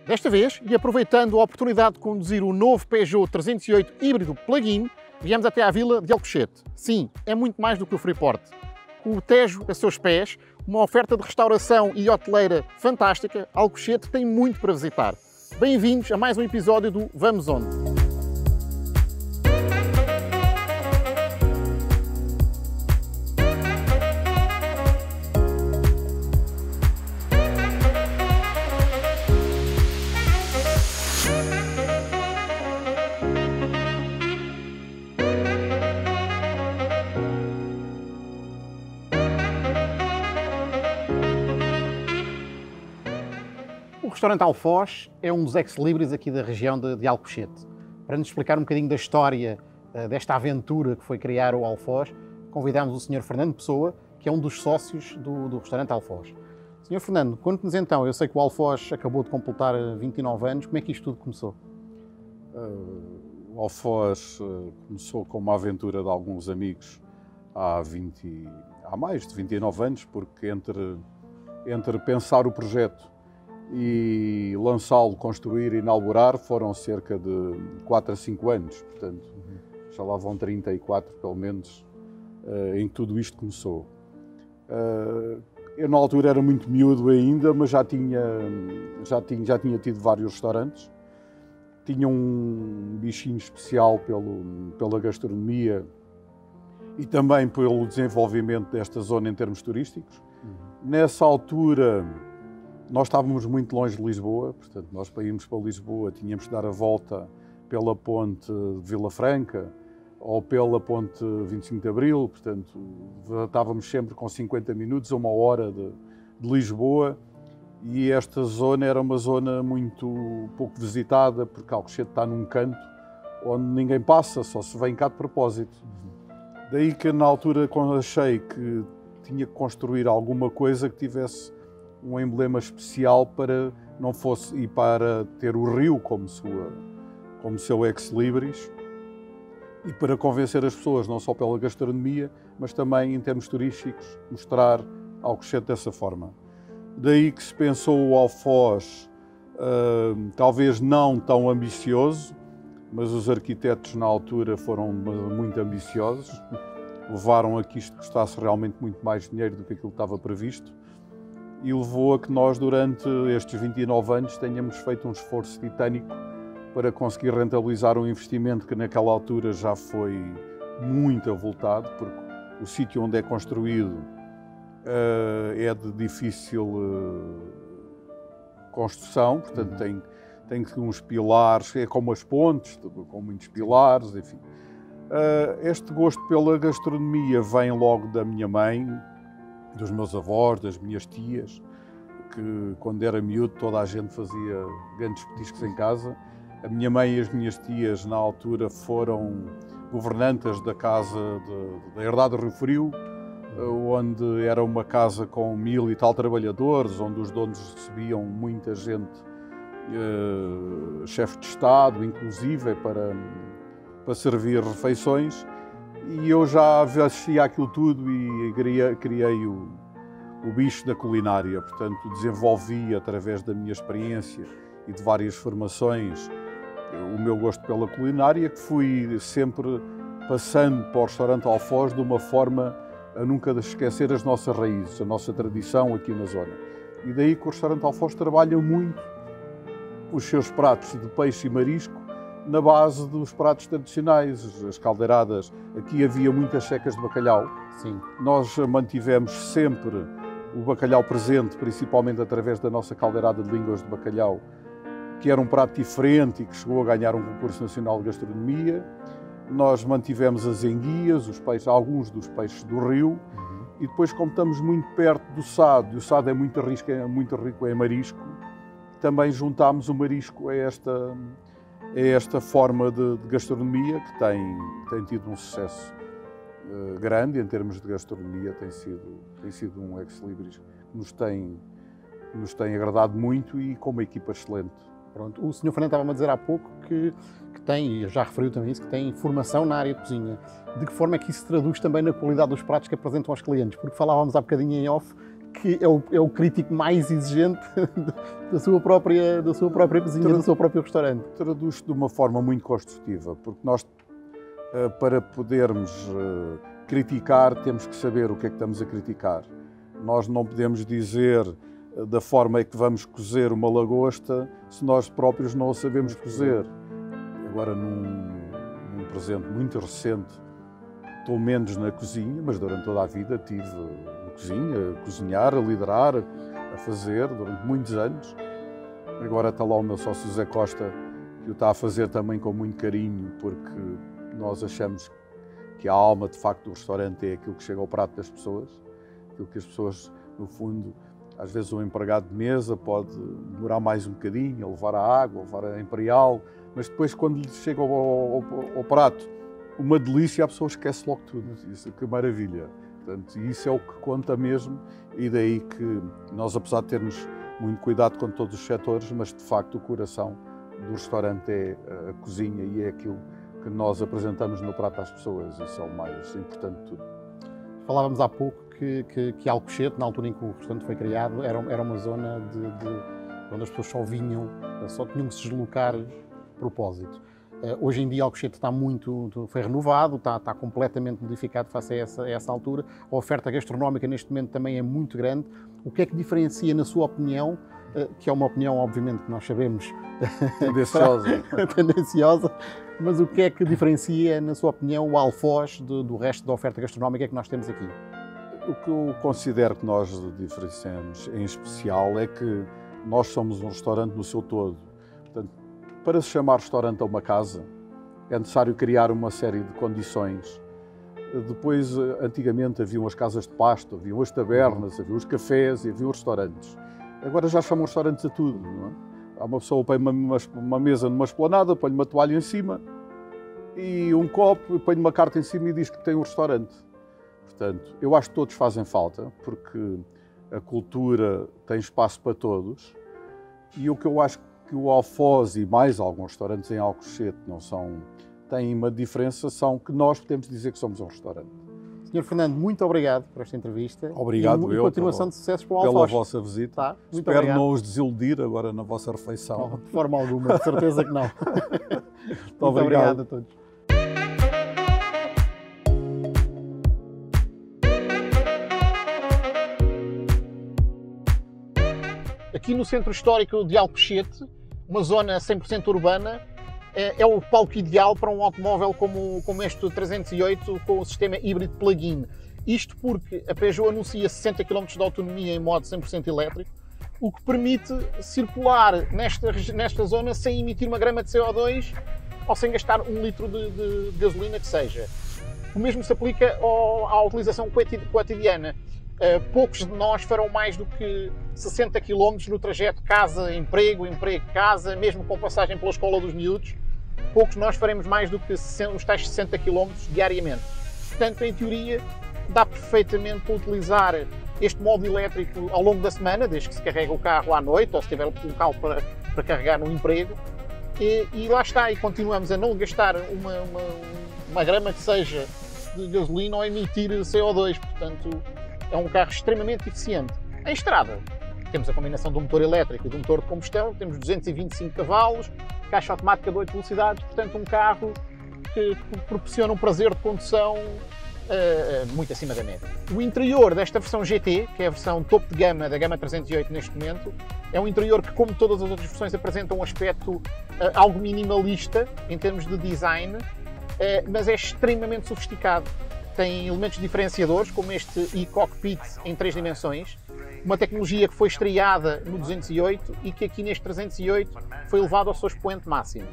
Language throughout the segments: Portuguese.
Desta vez, e aproveitando a oportunidade de conduzir o novo Peugeot 308 híbrido plug-in, viemos até à vila de Alcochete. Sim, é muito mais do que o Freeport. Com o Tejo a seus pés, uma oferta de restauração e hoteleira fantástica, Alcochete tem muito para visitar. Bem-vindos a mais um episódio do Vamos Onde? O restaurante Alfoz é um dos ex-libris aqui da região de Alcochete. Para nos explicar um bocadinho da história desta aventura que foi criar o Alfoz, convidámos o Sr. Fernando Pessoa, que é um dos sócios do restaurante Alfoz. Sr. Fernando, conte-nos então, eu sei que o Alfoz acabou de completar 29 anos, como é que isto tudo começou? O Alfoz começou com uma aventura de alguns amigos há mais de 29 anos, porque entre pensar o projeto e lançá-lo, construir e inaugurar foram cerca de 4 a 5 anos, portanto já lá vão 34 pelo menos em que tudo isto começou. Eu na altura era muito miúdo ainda, mas já tinha tido vários restaurantes, tinha um bichinho especial pela gastronomia e também pelo desenvolvimento desta zona em termos turísticos. Nessa altura nós estávamos muito longe de Lisboa, portanto, nós para irmos para Lisboa tínhamos de dar a volta pela ponte de Vila Franca ou pela ponte 25 de Abril, portanto, estávamos sempre com 50 minutos a 1 hora de Lisboa, e esta zona era uma zona muito pouco visitada, porque Alcochete está num canto onde ninguém passa, só se vem cá de propósito. Daí que na altura, quando achei que tinha que construir alguma coisa que tivesse um emblema especial para não fosse e para ter o rio como seu ex-libris e para convencer as pessoas não só pela gastronomia, mas também em termos turísticos, mostrar Alcochete dessa forma. Daí que se pensou o Alfoz, talvez não tão ambicioso, mas os arquitetos na altura foram muito ambiciosos, levaram a que isto custasse realmente muito mais dinheiro do que aquilo que estava previsto, e levou a que nós, durante estes 29 anos, tenhamos feito um esforço titânico para conseguir rentabilizar um investimento que naquela altura já foi muito avultado, porque o sítio onde é construído é de difícil construção, portanto tem uns pilares, é como as pontes, com muitos pilares, enfim. Este gosto pela gastronomia vem logo da minha mãe, dos meus avós, das minhas tias, que quando era miúdo toda a gente fazia grandes petiscos em casa. A minha mãe e as minhas tias na altura foram governantas da casa da Herdade do Rio Frio, onde era uma casa com 1000 e tal trabalhadores, onde os donos recebiam muita gente, chefe de Estado, inclusive, para servir refeições. E eu já assistia aquilo tudo e criei o bicho da culinária, portanto desenvolvi através da minha experiência e de várias formações o meu gosto pela culinária, que fui sempre passando para o restaurante Alfoz de uma forma a nunca esquecer as nossas raízes, a nossa tradição aqui na zona. E daí que o restaurante Alfoz trabalha muito os seus pratos de peixe e marisco na base dos pratos tradicionais, as caldeiradas. Aqui havia muitas secas de bacalhau. Sim. Nós mantivemos sempre o bacalhau presente, principalmente através da nossa caldeirada de línguas de bacalhau, que era um prato diferente e que chegou a ganhar um concurso nacional de gastronomia. Nós mantivemos as enguias, os peixes, alguns dos peixes do rio, e depois, como estamos muito perto do Sado, e o Sado é muito rico em marisco, também juntámos o marisco a esta forma de gastronomia que tem tido um sucesso grande em termos de gastronomia, tem sido um ex-libris que nos tem agradado muito e com uma equipa excelente. Pronto. O Sr. Fernando estava-me a dizer há pouco que tem, e já referiu também isso, que tem formação na área de cozinha. De que forma é que isso se traduz também na qualidade dos pratos que apresentam aos clientes? Porque falávamos há bocadinho em off que é o crítico mais exigente da sua própria cozinha, do seu próprio restaurante. Traduz de uma forma muito construtiva, porque nós, para podermos criticar, temos que saber o que é que estamos a criticar. Nós não podemos dizer da forma em que vamos cozer uma lagosta se nós próprios não a sabemos cozer. Agora, num presente muito recente, estou menos na cozinha, mas durante toda a vida estive na cozinha, a cozinhar, a liderar, a fazer, durante muitos anos. Agora está lá o meu sócio Zé Costa, que o está a fazer também com muito carinho, porque nós achamos que a alma, de facto, do restaurante é aquilo que chega ao prato das pessoas, aquilo que as pessoas, no fundo, às vezes o empregado de mesa pode demorar mais um bocadinho, a levar a água, a levar a imperial, mas depois, quando lhe chega ao prato, uma delícia, a pessoa esquece logo tudo. Isso, que maravilha. Portanto, isso é o que conta mesmo, e daí que nós, apesar de termos muito cuidado com todos os setores, mas de facto o coração do restaurante é a cozinha e é aquilo que nós apresentamos no prato às pessoas. Isso é o mais importante de tudo. Falávamos há pouco que Alcochete, na altura em que o restaurante foi criado, era uma zona onde as pessoas só tinham que se deslocar de propósito. Hoje em dia Alcochete foi renovado, está completamente modificado face a essa altura. A oferta gastronómica neste momento também é muito grande. O que é que diferencia, na sua opinião, que é uma opinião obviamente que nós sabemos tendenciosa, mas o que é que diferencia, na sua opinião, o Alfoz do resto da oferta gastronómica que nós temos aqui? O que eu considero que nós diferenciamos em especial é que nós somos um restaurante no seu todo. Portanto, para se chamar restaurante a uma casa, é necessário criar uma série de condições. Depois, antigamente, haviam as casas de pasto, haviam as tabernas, haviam os cafés e haviam os restaurantes. Agora já chamam restaurantes a tudo, não é? Há uma pessoa que põe uma mesa numa esplanada, põe uma toalha em cima e um copo, põe uma carta em cima e diz que tem um restaurante. Portanto, eu acho que todos fazem falta, porque a cultura tem espaço para todos, e o que eu acho que o Alfoz e mais alguns restaurantes em Alcochete têm uma diferença, são que nós podemos dizer que somos um restaurante. Sr. Fernando, muito obrigado por esta entrevista. Obrigado e continuação de sucessos para o Alfoz. Pela vossa visita. Tá, Espero obrigado. não os desiludir agora na vossa refeição. Não, de forma alguma, de certeza que não. Muito obrigado a todos. Aqui no centro histórico de Alcochete, uma zona 100% urbana, é o palco ideal para um automóvel como este 308 com o sistema híbrido plug-in. Isto porque a Peugeot anuncia 60 km de autonomia em modo 100% elétrico, o que permite circular nesta zona sem emitir uma grama de CO2 ou sem gastar 1 litro de gasolina que seja. O mesmo se aplica à utilização cotidiana. Poucos de nós farão mais do que 60 km no trajeto casa-emprego, emprego-casa, mesmo com passagem pela escola dos miúdos. Poucos de nós faremos mais do que os tais 60 km diariamente. Portanto, em teoria, dá perfeitamente para utilizar este modo elétrico ao longo da semana, desde que se carrega o carro à noite ou se tiver local para carregar no emprego. E lá está, e continuamos a não gastar uma grama que seja de gasolina ou emitir CO2. Portanto, é um carro extremamente eficiente. Em estrada, temos a combinação do motor elétrico e do motor de combustão, temos 225 cavalos, caixa automática de 8 velocidades, portanto um carro que proporciona um prazer de condução muito acima da média. O interior desta versão GT, que é a versão topo de gama da gama 308 neste momento, é um interior que, como todas as outras versões, apresenta um aspecto algo minimalista em termos de design, mas é extremamente sofisticado. Tem elementos diferenciadores, como este e-cockpit em 3 dimensões, uma tecnologia que foi estreada no 208 e que aqui neste 308 foi levado ao seu expoente máximo.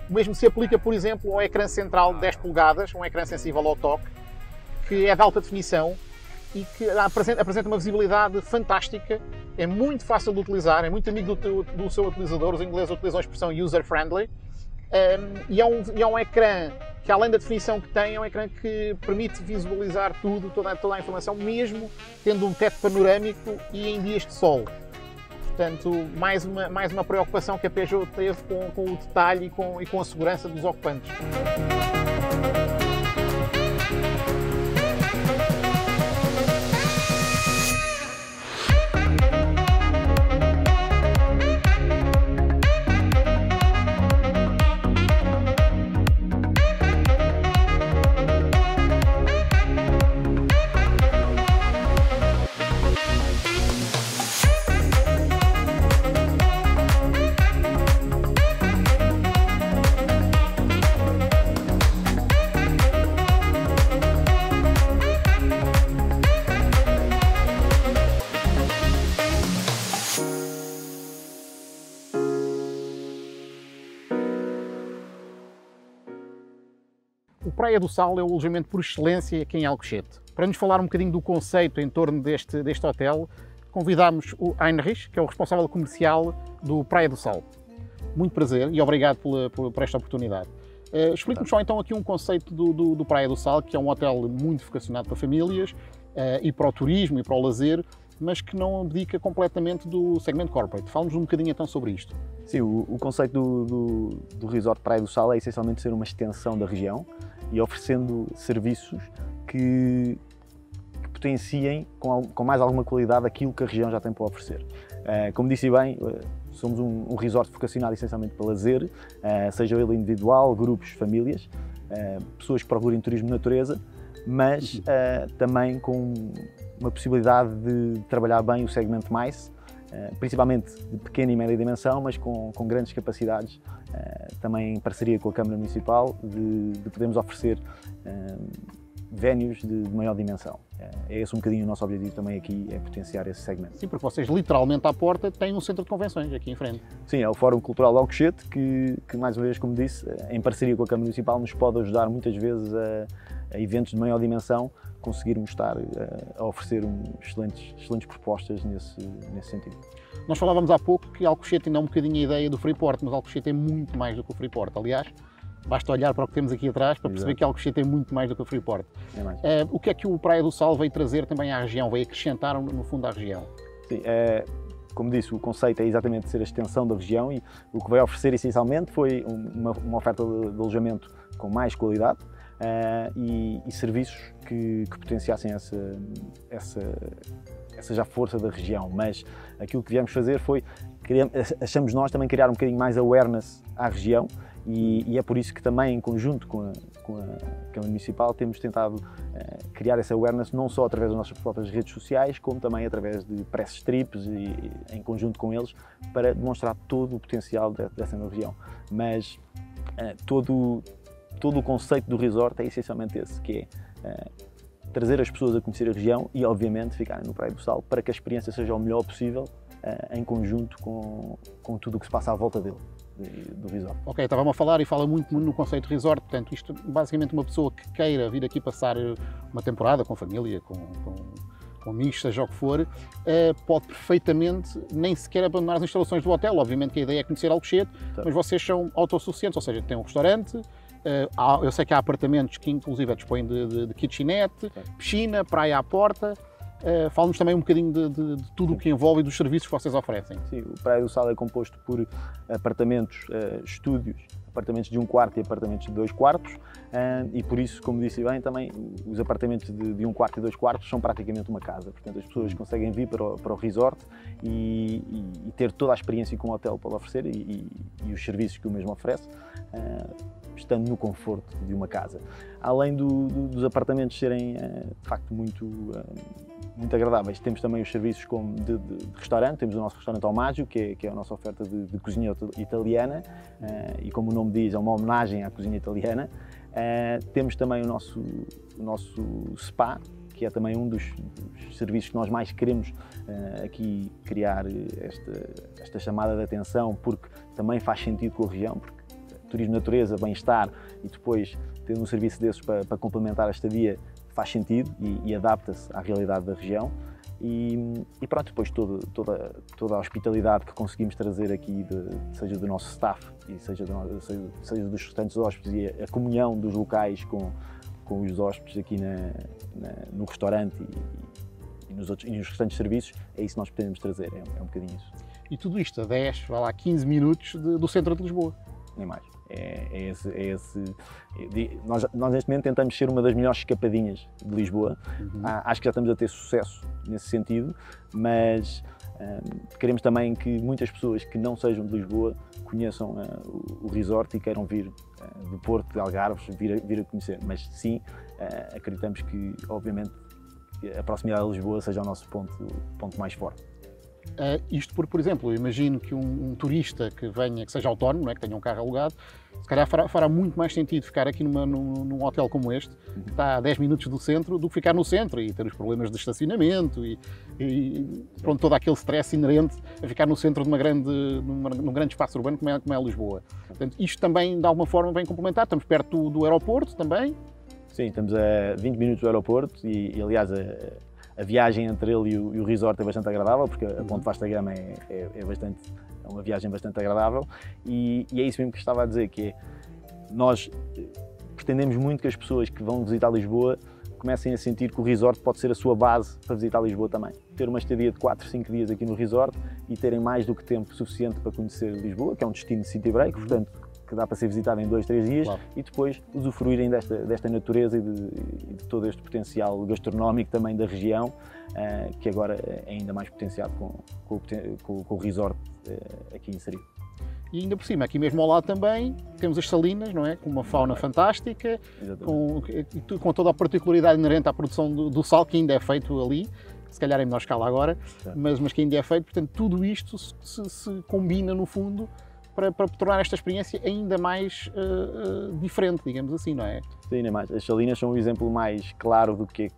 O mesmo se aplica, por exemplo, ao ecrã central de 10 polegadas, um ecrã sensível ao toque, que é de alta definição e que apresenta uma visibilidade fantástica, é muito fácil de utilizar, é muito amigo do seu utilizador, os ingleses utilizam a expressão user-friendly, e é um ecrã que, além da definição que tem, é um ecrã que permite visualizar toda a informação, mesmo tendo um teto panorâmico e em dias de sol. Portanto, mais uma preocupação que a Peugeot teve com o detalhe e com a segurança dos ocupantes. O Praia do Sal é o alojamento por excelência aqui em Alcochete. Para nos falar um bocadinho do conceito em torno deste hotel, convidámos o Heinrich, que é o responsável comercial do Praia do Sal. Muito prazer e obrigado por esta oportunidade. Explique-nos só então aqui um conceito do Praia do Sal, que é um hotel muito vocacionado para famílias e para o turismo e para o lazer, mas que não abdica completamente do segmento corporate. Fala-nos um bocadinho então sobre isto. Sim, o conceito do Resort Praia do Sal é essencialmente ser uma extensão da região e oferecendo serviços que potenciem com mais alguma qualidade aquilo que a região já tem para oferecer. Como disse bem, somos um resort vocacionado essencialmente para lazer, seja ele individual, grupos, famílias, pessoas que procurem turismo de natureza, mas também com uma possibilidade de trabalhar bem o segmento MICE, principalmente de pequena e média dimensão, mas com grandes capacidades, também em parceria com a Câmara Municipal, de podermos oferecer vénues de maior dimensão. É esse um bocadinho o nosso objetivo também aqui, é potenciar esse segmento. Sim, porque vocês literalmente à porta têm um centro de convenções aqui em frente. Sim, é o Fórum Cultural de Alcochete, que mais uma vez, como disse, em parceria com a Câmara Municipal, nos pode ajudar muitas vezes a eventos de maior dimensão, conseguirmos estar a oferecer excelentes propostas nesse sentido. Nós falávamos há pouco que Alcochete ainda é um bocadinho a ideia do Freeport, mas Alcochete é muito mais do que o Freeport. Aliás, basta olhar para o que temos aqui atrás para perceber que Alcochete é muito mais do que o Freeport. O que é que o Praia do Sal veio trazer também à região, veio acrescentar no fundo à região? Sim, como disse, o conceito é exatamente ser a extensão da região e o que veio oferecer essencialmente foi uma oferta de alojamento com mais qualidade e serviços que potenciassem essa já força da região, mas aquilo que viemos fazer foi, achamos nós também criar um bocadinho mais awareness à região e é por isso que também em conjunto com a Câmara Municipal temos tentado criar essa awareness não só através das nossas próprias redes sociais, como também através de press strips e em conjunto com eles para demonstrar todo o potencial dessa região. Mas todo o conceito do resort é essencialmente esse, que é trazer as pessoas a conhecer a região e, obviamente, ficarem no Praia do Sal para que a experiência seja o melhor possível em conjunto com tudo o que se passa à volta dele, do resort. Ok, estava-me a falar e fala muito no conceito de resort, portanto, isto basicamente uma pessoa que queira vir aqui passar uma temporada com família, com amigos, seja o que for, pode perfeitamente nem sequer abandonar as instalações do hotel. Obviamente que a ideia é conhecer Alcochete, mas vocês são autossuficientes, ou seja, têm um restaurante, eu sei que há apartamentos que inclusive dispõem de kitchenette, piscina, praia à porta. Fala-nos também um bocadinho de tudo o que envolve e dos serviços que vocês oferecem. Sim, o Praia do Sal é composto por apartamentos, estúdios, apartamentos de 1 quarto e apartamentos de 2 quartos e por isso, como disse bem, também os apartamentos de 1 quarto e 2 quartos são praticamente uma casa. Portanto, as pessoas conseguem vir para o resort e ter toda a experiência que um hotel pode oferecer e os serviços que o mesmo oferece, estando no conforto de uma casa. Além dos apartamentos serem, de facto, muito agradáveis, temos também os serviços como de restaurante. Temos o nosso restaurante ao Mágio, que é a nossa oferta de cozinha italiana e, como o nome diz, é uma homenagem à cozinha italiana. Temos também o nosso spa, que é também um dos serviços que nós mais queremos aqui criar esta chamada de atenção, porque também faz sentido com a região, porque turismo de natureza, bem-estar e depois ter um serviço desses para complementar a estadia faz sentido e adapta-se à realidade da região e pronto, depois toda a hospitalidade que conseguimos trazer aqui, seja do nosso staff e seja dos restantes hóspedes e a comunhão dos locais com os hóspedes aqui no restaurante e nos restantes serviços, é isso que nós podemos trazer, é um bocadinho isso. E tudo isto a 10, vai lá, 15 minutos do centro de Lisboa. Nem mais. Nós neste momento tentamos ser uma das melhores escapadinhas de Lisboa. Acho que já estamos a ter sucesso nesse sentido, mas queremos também que muitas pessoas que não sejam de Lisboa conheçam o resort e queiram vir do Porto, de Algarves, vir a conhecer. Mas sim, acreditamos que, obviamente, a proximidade de Lisboa seja o nosso ponto mais forte. Isto porque, por exemplo, eu imagino que um turista que venha, que seja autónomo, não é? Que tenha um carro alugado, se calhar fará muito mais sentido ficar aqui num hotel como este, que está a 10 minutos do centro, do que ficar no centro e ter os problemas de estacionamento e pronto, todo aquele stress inerente a ficar no centro de num grande espaço urbano como é Lisboa. Portanto, isto também, de alguma forma, vem complementar. Estamos perto do aeroporto também. Sim, estamos a 20 minutos do aeroporto e aliás, a viagem entre ele e o resort é bastante agradável, porque a Ponte Vasta Gama é uma viagem bastante agradável e é isso mesmo que estava a dizer, que é, nós pretendemos muito que as pessoas que vão visitar Lisboa comecem a sentir que o resort pode ser a sua base para visitar Lisboa também. Ter uma estadia de 4, 5 dias aqui no resort e terem mais do que tempo suficiente para conhecer Lisboa, que é um destino de city break, portanto, que dá para ser visitado em 2, 3 dias, claro. E depois usufruírem desta natureza e de todo este potencial gastronómico também da região, que agora é ainda mais potenciado com o resort aqui inserido. E ainda por cima, aqui mesmo ao lado também, temos as salinas, não é? Com uma fauna fantástica, com toda a particularidade inerente à produção do sal, que ainda é feito ali, se calhar em menor escala agora, mas que ainda é feito. Portanto, tudo isto se combina, no fundo, para tornar esta experiência ainda mais diferente, digamos assim, não é? Sim, ainda mais. As salinas são um exemplo mais claro do que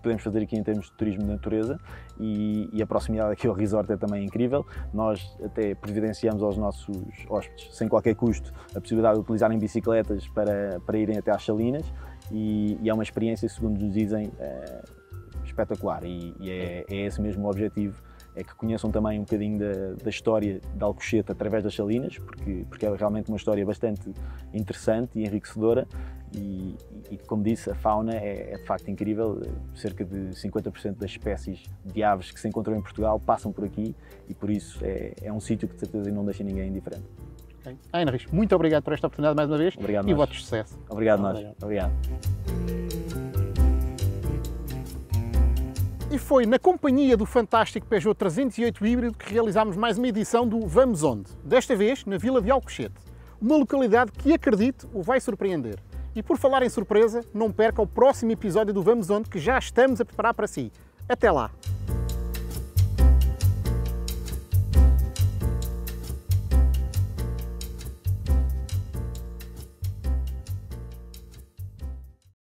podemos fazer aqui em termos de turismo de natureza e a proximidade aqui ao resort é também incrível. Nós até providenciamos aos nossos hóspedes, sem qualquer custo, a possibilidade de utilizarem bicicletas para irem até às salinas e é uma experiência, segundo nos dizem, espetacular e é esse mesmo o objetivo. É que conheçam também um bocadinho da história de Alcochete através das salinas, porque é realmente uma história bastante interessante e enriquecedora e como disse, a fauna é de facto incrível. Cerca de 50% das espécies de aves que se encontram em Portugal passam por aqui e por isso é um sítio que de certeza não deixa ninguém indiferente. Okay. Ana Rios, muito obrigado por esta oportunidade mais uma vez. Obrigado, e votos de sucesso. Obrigado, nós. Obrigado. E foi na companhia do fantástico Peugeot 308 híbrido que realizámos mais uma edição do Vamos Onde? Desta vez na Vila de Alcochete, uma localidade que, acredite, o vai surpreender. E por falar em surpresa, não perca o próximo episódio do Vamos Onde, que já estamos a preparar para si. Até lá!